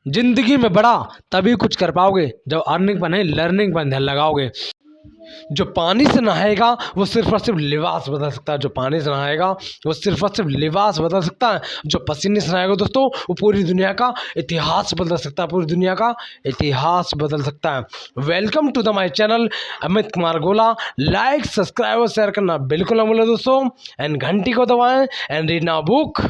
जिंदगी में बड़ा तभी कुछ कर पाओगे जब अर्निंग पर नहीं लर्निंग पर ध्यान लगाओगे। जो पानी से नहाएगा वो सिर्फ और सिर्फ लिबास बदल सकता है। जो पानी से नहाएगा वो सिर्फ और सिर्फ लिबास बदल सकता है। जो पसीने से नहाएगा दोस्तों वो पूरी दुनिया का इतिहास बदल सकता है। पूरी दुनिया का इतिहास बदल सकता है। Welcome to the my channel Amit Kumar Gola. Like subscribe और शेयर करना बिल्कुल ना भूलें दोस्तों, एंड घंटी को दबाएं एंड रीड नाउ बुक।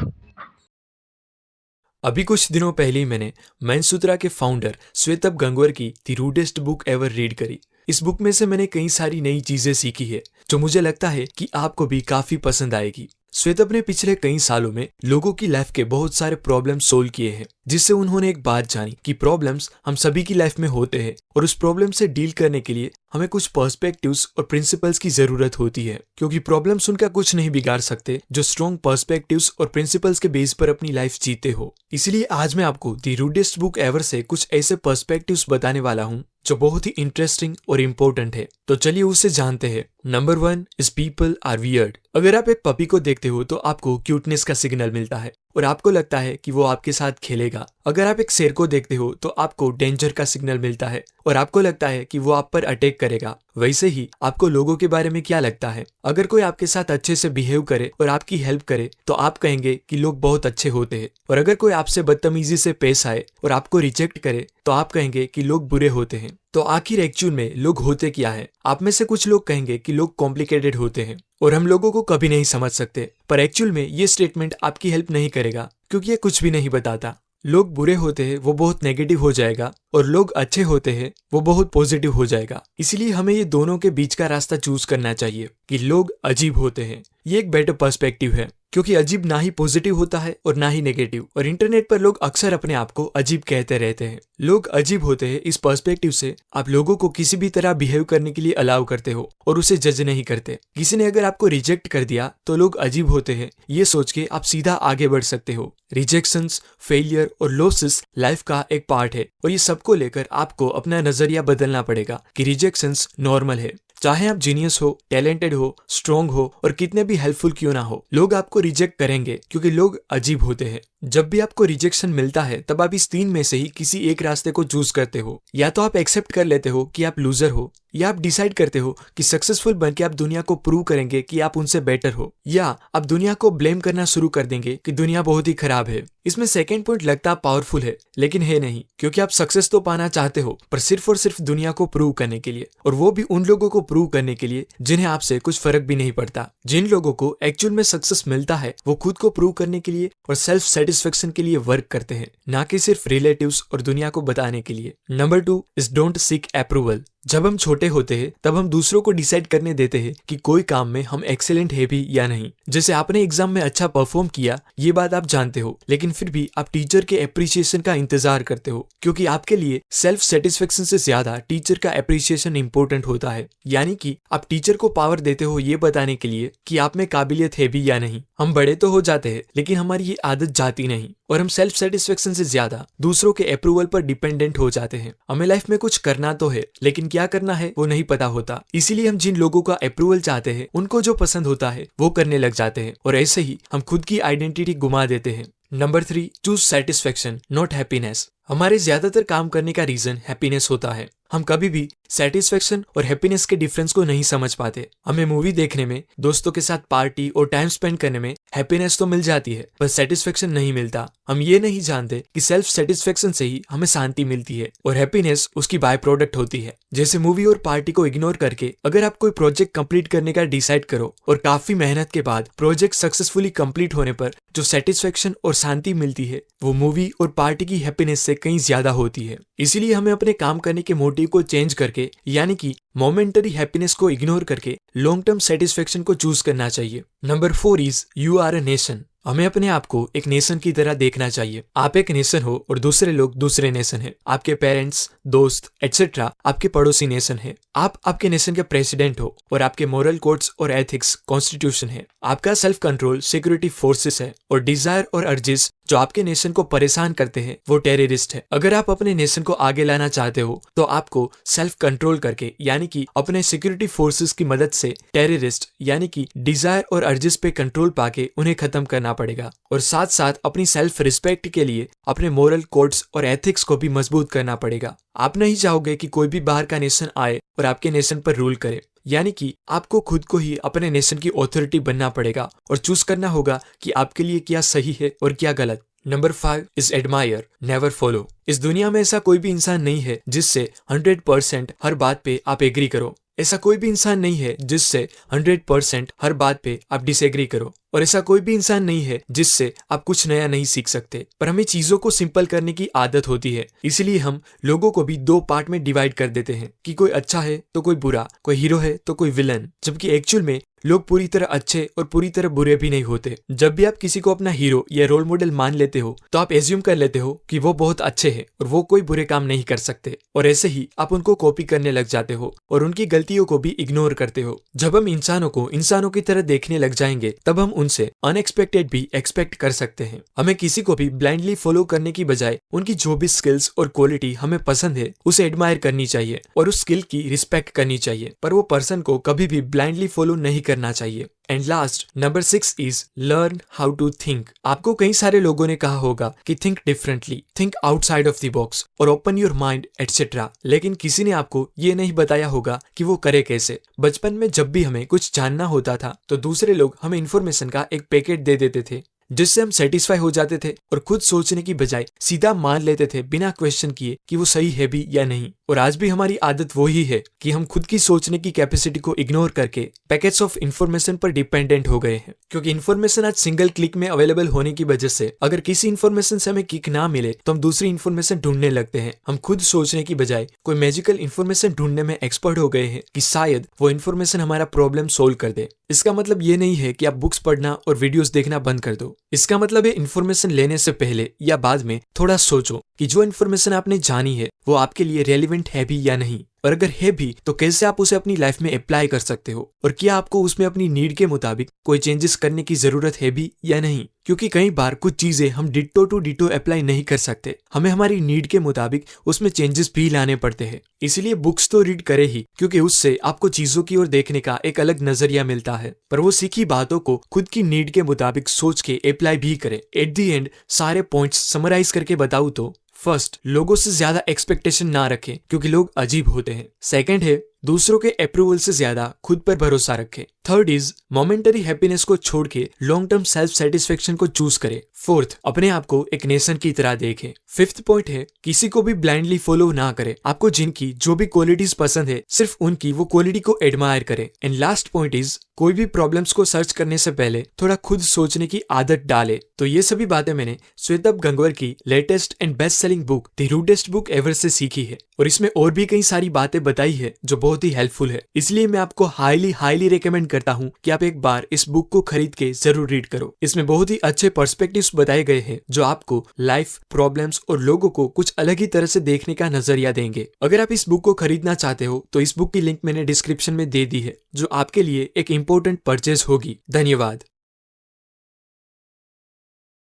अभी कुछ दिनों पहले ही मैंने मैनसूत्रा के फाउंडर श्वेतब गंगवार की the rudest book ever read करी। इस बुक में से मैंने कई सारी नई चीजें सीखी है जो मुझे लगता है कि आपको भी काफी पसंद आएगी। श्वेतब ने पिछले कई सालों में लोगों की लाइफ के बहुत सारे प्रॉब्लम सोल्व किए हैं, जिससे उन्होंने एक बात जानी कि प्रॉब्लम्स हम सभी की लाइफ में होते हैं और उस प्रॉब्लम से डील करने के लिए हमें कुछ पर्सपेक्टिव्स और प्रिंसिपल्स की जरूरत होती है, क्योंकि प्रॉब्लम्स उनका कुछ नहीं बिगाड़ सकते जो स्ट्रॉन्ग पर्सपेक्टिव्स और प्रिंसिपल्स के बेस पर अपनी लाइफ जीते हो। इसलिए आज मैं आपको द रूडेस्ट बुक एवर से कुछ ऐसे पर्सपेक्टिव्स बताने वाला हूँ जो बहुत ही इंटरेस्टिंग और इम्पोर्टेंट है। तो चलिए उसे जानते हैं। Number 1 is people are weird. अगर आप एक पपी को देखते हो तो आपको क्यूटनेस का सिग्नल मिलता है और आपको लगता है कि वो आपके साथ खेलेगा। अगर आप एक शेर को देखते हो तो आपको डेंजर का सिग्नल मिलता है और आपको लगता है कि वो आप पर अटैक करेगा। वैसे ही आपको लोगों के बारे में क्या लगता है? अगर कोई आपके साथ अच्छे से बिहेव करे और आपकी हेल्प करे तो आप कहेंगे कि लोग बहुत अच्छे होते हैं, और अगर कोई आपसे बदतमीजी से पेश आए और आपको रिजेक्ट करे तो आप कहेंगे कि लोग बुरे होते हैं। तो आखिर एक्चुअल में लोग होते क्या है? आप में से कुछ लोग कहेंगे कि लोग कॉम्प्लिकेटेड होते हैं और हम लोगों को कभी नहीं समझ सकते, पर एक्चुअल में ये स्टेटमेंट आपकी हेल्प नहीं करेगा, क्योंकि ये कुछ भी नहीं बताता। लोग बुरे होते हैं वो बहुत नेगेटिव हो जाएगा और लोग अच्छे होते हैं वो बहुत पॉजिटिव हो जाएगा। इसलिए हमें ये दोनों के बीच का रास्ता चूज करना चाहिए कि लोग अजीब होते हैं। ये एक बेटर पर्सपेक्टिव है, क्योंकि अजीब ना ही पॉजिटिव होता है और ना ही नेगेटिव, और इंटरनेट पर लोग अक्सर अपने आप को अजीब कहते रहते हैं। लोग अजीब होते हैं इस पर्सपेक्टिव से आप लोगों को किसी भी तरह बिहेव करने के लिए अलाउ करते हो और उसे जज नहीं करते। किसी ने अगर आपको रिजेक्ट कर दिया तो लोग अजीब होते हैं ये सोच के आप सीधा आगे बढ़ सकते हो। रिजेक्शंस, फेलियर और लॉसेस लाइफ का एक पार्ट है और ये सबको लेकर आपको अपना नजरिया बदलना पड़ेगा कि रिजेक्शंस नॉर्मल है। चाहे आप जीनियस हो, टैलेंटेड हो, स्ट्रॉन्ग हो और कितने भी हेल्पफुल क्यों ना हो, लोग आपको रिजेक्ट करेंगे क्योंकि लोग अजीब होते हैं। जब भी आपको रिजेक्शन मिलता है तब आप इस 3 में से ही किसी एक रास्ते को चूज करते हो। या तो आप एक्सेप्ट कर लेते हो कि आप लूजर हो, या आप डिसाइड करते हो कि सक्सेसफुल बनके आप दुनिया को प्रूव करेंगे कि आप उनसे बेटर हो, या आप दुनिया को ब्लेम करना शुरू कर देंगे कि दुनिया बहुत ही खराब है। इसमें सेकंड पॉइंट लगता पावरफुल है, लेकिन है नहीं, क्योंकि आप सक्सेस तो पाना चाहते हो पर सिर्फ और सिर्फ दुनिया को प्रूव करने के लिए, और वो भी उन लोगों को प्रूव करने के लिए जिन्हें आपसे कुछ फर्क भी नहीं पड़ता। जिन लोगों को एक्चुअल में सक्सेस मिलता है वो खुद को प्रूव करने के लिए और सेल्फ सेटिस्फेक्शन के लिए वर्क करते हैं, ना कि सिर्फ रिलेटिव्स और दुनिया को बताने के लिए। Number 2 is don't seek approval. जब हम छोटे होते हैं तब हम दूसरों को डिसाइड करने देते हैं कि कोई काम में हम एक्सीलेंट है भी या नहीं। जैसे आपने एग्जाम में अच्छा परफॉर्म किया ये बात आप जानते हो, लेकिन फिर भी आप टीचर के अप्रिसिएशन का इंतजार करते हो, क्योंकि आपके लिए सेल्फ सेटिस्फेक्शन से ज्यादा टीचर का अप्रिसिएशन इंपॉर्टेंट होता है। यानी कि आप टीचर को पावर देते हो ये बताने के लिए कि आप में काबिलियत है भी या नहीं। हम बड़े तो हो जाते हैं लेकिन हमारी ये आदत जाती नहीं और हम सेल्फ सेटिस्फेक्शन से ज्यादा दूसरों के अप्रूवल पर डिपेंडेंट हो जाते हैं। हमें लाइफ में कुछ करना तो है लेकिन क्या करना है वो नहीं पता होता, इसीलिए हम जिन लोगों का अप्रूवल चाहते हैं उनको जो पसंद होता है वो करने लग जाते हैं, और ऐसे ही हम खुद की आइडेंटिटी गुमा देते हैं। Number 3 choose satisfaction not happiness. हमारे ज्यादातर काम करने का रीजन हैप्पीनेस होता है। हम कभी भी सेटिस्फेक्शन और हैप्पीनेस के डिफरेंस को नहीं समझ पाते। हमें मूवी देखने में, दोस्तों के साथ पार्टी और टाइम स्पेंड करने में हैप्पीनेस तो मिल जाती है पर सेटिस्फेक्शन नहीं मिलता। हम ये नहीं जानते कि सेल्फ सेटिस्फेक्शन से ही हमें शांति मिलती है और हैप्पीनेस उसकी बाय प्रोडक्ट होती है। जैसे मूवी और पार्टी को इग्नोर करके अगर आप कोई प्रोजेक्ट कंप्लीट करने का डिसाइड करो और काफी मेहनत के बाद प्रोजेक्ट सक्सेसफुली कंप्लीट होने पर जो सेटिस्फेक्शन और शांति मिलती है वो मूवी और पार्टी की हैप्पीनेस से कहीं ज्यादा होती है। इसीलिए हमें अपने काम करने के मोटिव को चेंज करके, यानी कि मोमेंटरी हैप्पीनेस को इग्नोर करके लॉन्ग टर्म सेटिस्फेक्शन को चूज करना चाहिए। Number 4 is you are a nation. हमें अपने आप को एक नेशन की तरह देखना चाहिए। आप एक नेशन हो और दूसरे लोग दूसरे नेशन है। आपके पेरेंट्स, दोस्त एटसेट्रा आपके पड़ोसी नेशन है। आप आपके नेशन के प्रेसिडेंट हो और आपके मोरल कोड्स और एथिक्स कॉन्स्टिट्यूशन है। आपका सेल्फ कंट्रोल सिक्योरिटी फोर्सेस है और डिजायर और अर्जेस जो आपके नेशन को परेशान करते हैं वो टेररिस्ट है। अगर आप अपने नेशन को आगे लाना चाहते हो तो आपको सेल्फ कंट्रोल करके यानी कि अपने सिक्योरिटी फोर्सेस की मदद से टेररिस्ट यानी कि डिजायर और अर्जेस पे कंट्रोल पाके उन्हें खत्म करना पड़ेगा, और साथ साथ अपनी सेल्फ रिस्पेक्ट के लिए अपने मोरल कोड्स और एथिक्स को भी मजबूत करना पड़ेगा। आप नहीं चाहोगे कि कोई भी बाहर का नेशन आए और आपके नेशन पर रूल करे, यानी कि आपको खुद को ही अपने नेशन की ऑथोरिटी बनना पड़ेगा और चूज करना होगा कि आपके लिए क्या सही है और क्या गलत। Number 5 is admire, never follow. इस दुनिया में ऐसा कोई भी इंसान नहीं है जिससे 100% हर बात पे आप एग्री करो। ऐसा कोई भी इंसान नहीं है जिससे 100% हर बात पे आप डिसएग्री करो, और ऐसा कोई भी इंसान नहीं है जिससे आप कुछ नया नहीं सीख सकते। पर हमें चीजों को सिंपल करने की आदत होती है, इसलिए हम लोगों को भी 2 पार्ट में डिवाइड कर देते हैं कि कोई अच्छा है तो कोई बुरा, कोई हीरो है तो कोई विलन, जबकि एक्चुअल में लोग पूरी तरह अच्छे और पूरी तरह बुरे भी नहीं होते। जब भी आप किसी को अपना हीरो या रोल मॉडल मान लेते हो तो आप एज्यूम कर लेते हो कि वो बहुत अच्छे हैं और वो कोई बुरे काम नहीं कर सकते, और ऐसे ही आप उनको कॉपी करने लग जाते हो और उनकी गलतियों को भी इग्नोर करते हो। जब हम इंसानों को इंसानों की तरह देखने लग जाएंगे तब हम उनसे अनएक्सपेक्टेड भी एक्सपेक्ट कर सकते हैं। हमें किसी को भी ब्लाइंडली फॉलो करने की बजाय उनकी जो भी स्किल्स और क्वालिटी हमें पसंद है उसे एडमायर करनी चाहिए और उस स्किल की रिस्पेक्ट करनी चाहिए, पर वो पर्सन को कभी भी ब्लाइंडली फॉलो नहीं करना चाहिए। And last number 6 is learn how to think. आपको कई सारे लोगों ने कहा होगा कि think differently, think outside of the box और ओपन योर माइंड एटसेट्रा, लेकिन किसी ने आपको ये नहीं बताया होगा कि वो करे कैसे। बचपन में जब भी हमें कुछ जानना होता था तो दूसरे लोग हमें इन्फॉर्मेशन का एक पैकेट दे देते थे जिससे हम सेटिस्फाई हो जाते थे और खुद सोचने की बजाय सीधा मान लेते थे बिना क्वेश्चन किए कि वो सही है भी या नहीं। और आज भी हमारी आदत वही है कि हम खुद की सोचने की कैपेसिटी को इग्नोर करके पैकेट्स ऑफ इन्फॉर्मेशन पर डिपेंडेंट हो गए हैं, क्योंकि इन्फॉर्मेशन आज सिंगल क्लिक में अवेलेबल होने की वजह से अगर किसी इन्फॉर्मेशन से हमें किक ना मिले तो हम दूसरी इन्फॉर्मेशन ढूंढने लगते हैं। हम खुद सोचने की बजाय कोई मैजिकल इन्फॉर्मेशन ढूंढने में एक्सपर्ट हो गए हैं कि शायद वो इन्फॉर्मेशन हमारा प्रॉब्लम सोल्व कर दे। इसका मतलब ये नहीं है कि आप बुक्स पढ़ना और वीडियोस देखना बंद कर दो। इसका मतलब है इन्फॉर्मेशन लेने से पहले या बाद में थोड़ा सोचो कि जो इन्फॉर्मेशन आपने जानी है वो आपके लिए रेलेवेंट है भी या नहीं, और अगर है भी तो कैसे आप उसे अपनी लाइफ में अप्लाई कर सकते हो, और क्या आपको उसमें अपनी नीड के मुताबिक कोई चेंजेस करने की जरूरत है भी या नहीं। क्योंकि कई बार कुछ चीजें हम डिट्टो टू डिट्टो अप्लाई नहीं कर सकते, हमें हमारी नीड के मुताबिक उसमें चेंजेस भी लाने पड़ते हैं। इसलिए बुक्स तो रीड करे ही, क्योंकि उससे आपको चीजों की ओर देखने का एक अलग नजरिया मिलता है, पर वो सीखी बातों को खुद की नीड के मुताबिक सोच के अप्लाई भी करे। एट दी एंड सारे पॉइंट्स समराइज करके बताऊं तो फर्स्ट, लोगों से ज्यादा एक्सपेक्टेशन ना रखें क्योंकि लोग अजीब होते हैं। सेकंड है, दूसरों के अप्रूवल से ज्यादा खुद पर भरोसा रखें। थर्ड इज, मोमेंटरी हैप्पीनेस को छोड़ के लॉन्ग टर्म सेल्फ सेटिस्फेक्शन को चूज करें। फोर्थ, अपने आप को एक नेशन की तरह देखें। फिफ्थ पॉइंट है, किसी को भी ब्लाइंडली फॉलो ना करें। आपको जिनकी जो भी क्वालिटीज पसंद है सिर्फ उनकी वो क्वालिटी को एडमायर करें। एंड लास्ट पॉइंट इज, कोई भी प्रॉब्लम्स को सर्च करने से पहले थोड़ा खुद सोचने की आदत डाले। तो ये सभी बातें मैंने श्वेतब गंगवार की latest and best selling book the rudest book ever से सीखी है, और इसमें और भी कई सारी बातें बताई है जो बहुत ही हेल्पफुल है। इसलिए मैं आपको हाईली रिकमेंड करता हूँ कि आप एक बार इस बुक को खरीद के जरूर रीड करो। इसमें बहुत ही अच्छे पर्सपेक्टिव्स बताए गए हैं जो आपको लाइफ, प्रॉब्लम्स और लोगों को कुछ अलग ही तरह से देखने का नजरिया देंगे। अगर आप इस बुक को खरीदना चाहते हो तो इस बुक की लिंक मैंने डिस्क्रिप्शन में दे दी है, जो आपके लिए एक इम्पोर्टेंट परचेज होगी। धन्यवाद।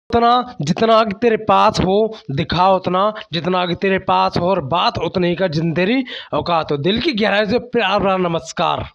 उतना जितना आगे तेरे पास हो दिखा उतना जितना आगे तेरे पास हो, और बात उतनी का जिन तेरी औकात हो। दिल की गहराई से प्यार भरा नमस्कार।